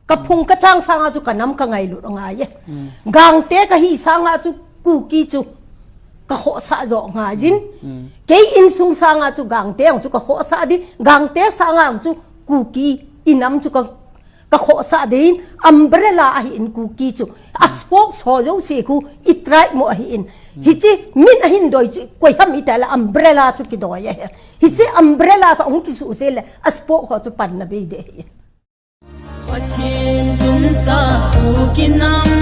ka phung ka chang sanga chu kanam ka ngai lu nga ye gang te ka hi sanga chu ku ki chu ka ho sa zo nga jin ke in sung sanga chu gang te ang chu ka ho sa di gang te sanga ang chu ku ki inam chu ka ho sa din umbrella hi in ku ki chu aspok so jo se ku itrai mo hi in hi chi min a hin doi chu koi ham itala umbrella chu ki do ya hi chi umbrella cha ong ki su se le aspok ho chu pan na be de Pathin tum sa ku kinam